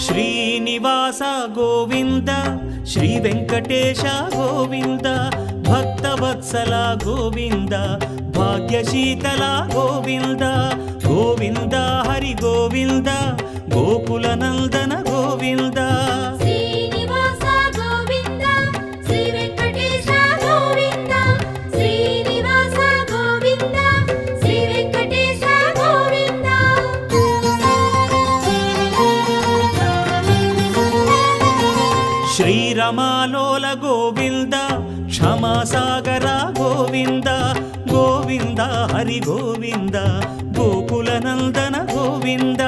Srinivasa Govinda Shri Venkatesha Govinda Bhaktavatsala Govinda భాగ్యశీతల Govinda Govinda Hari Govinda Gokula Nandana Govinda Srinivasa Govinda Shri Venkatesha Govinda Srinivasa Govinda Shri Venkatesha Govinda శ్రీరమాలోల Govinda క్షమాసాగర Govinda Govinda Hari Govinda Gokula Nandana Govinda